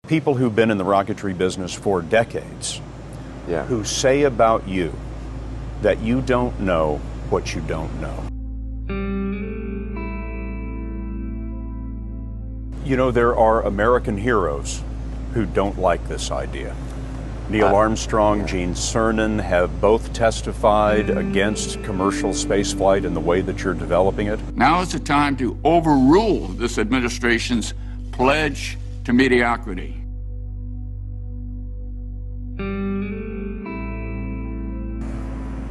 People who've been in the rocketry business for decades, who say about you that you don't know what you don't know. You know, there are American heroes who don't like this idea. Neil Armstrong, Gene Cernan have both testified against commercial spaceflight in the way that you're developing it. Now is the time to overrule this administration's pledge to mediocrity.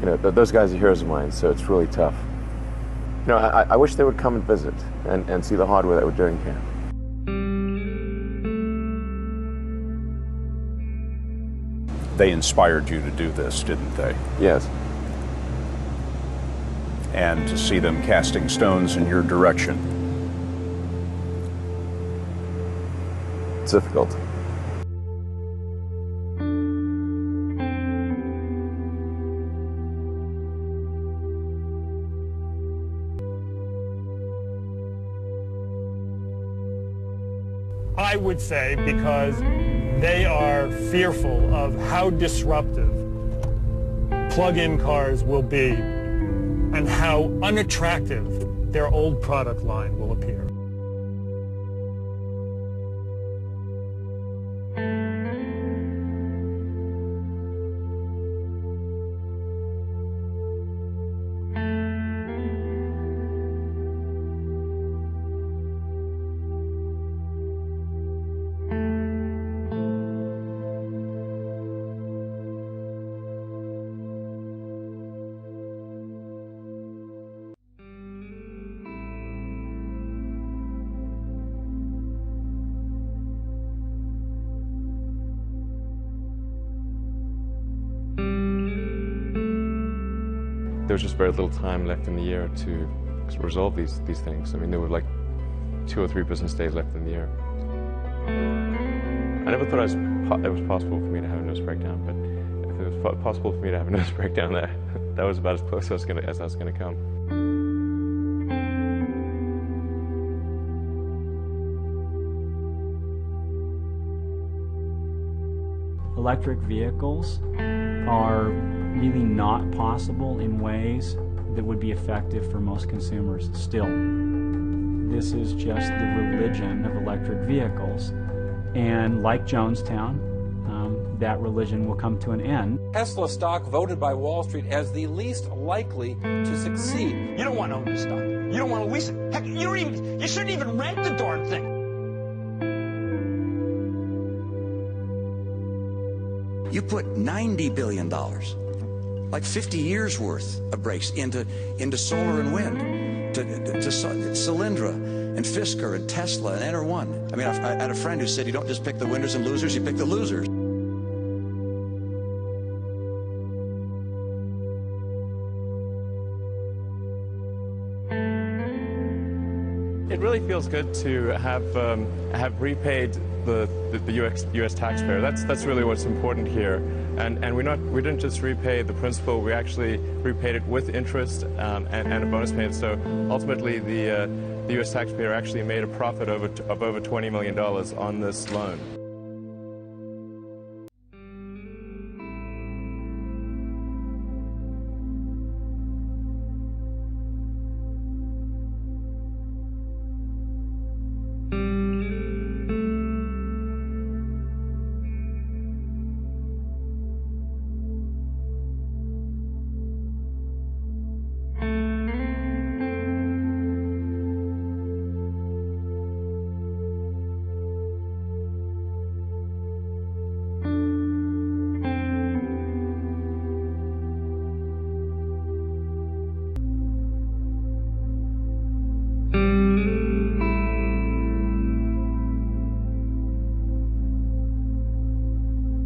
You know, those guys are heroes of mine, so it's really tough. You know, I wish they would come and visit and see the hardware that we're doing here. They inspired you to do this, didn't they? Yes. And to see them casting stones in your direction. It's difficult. I would say because they are fearful of how disruptive plug-in cars will be and how unattractive their old product line will appear. There was just very little time left in the year to resolve these things. I mean, there were like 2 or 3 business days left in the year. I never thought it was possible for me to have a nervous breakdown, but if it was possible for me to have a nervous breakdown there, that was about as close as I was going to come. Electric vehicles are really not possible in ways that would be effective for most consumers still. This is just the religion of electric vehicles, and like Jonestown, that religion will come to an end. Tesla stock voted by Wall Street as the least likely to succeed. You don't want to own this stock. You don't want to lease it. Heck, you shouldn't even rent the darn thing. You put $90 billion, like 50 years worth of brakes into solar and wind, to Solyndra and Fisker and Tesla and Enter1. I mean, I had a friend who said you don't just pick the winners and losers, you pick the losers. It really feels good to have repaid the U.S. taxpayer. That's really what's important here, and we didn't just repay the principal. We actually repaid it with interest and a bonus payment. So ultimately, the U.S. taxpayer actually made a profit of over $20 million on this loan.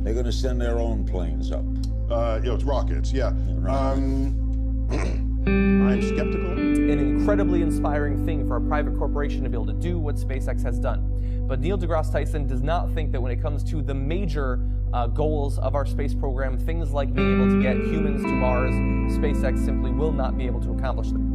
They're going to send their own planes up. It's rockets, yeah. I'm skeptical. An incredibly inspiring thing for a private corporation to be able to do what SpaceX has done. But Neil deGrasse Tyson does not think that when it comes to the major goals of our space program, things like being able to get humans to Mars, SpaceX simply will not be able to accomplish them.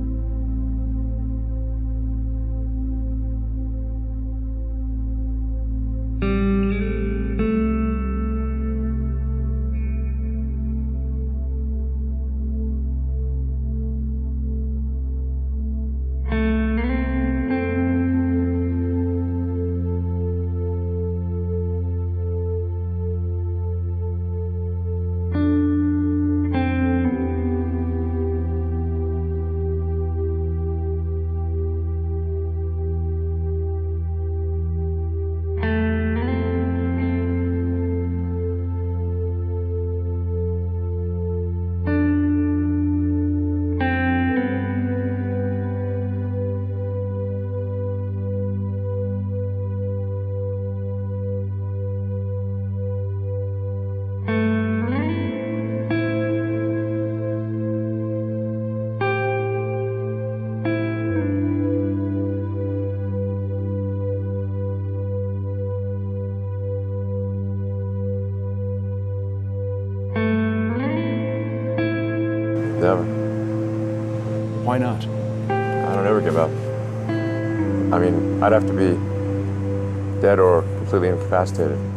Never. Why not? I don't ever give up. I mean, I'd have to be dead or completely incapacitated.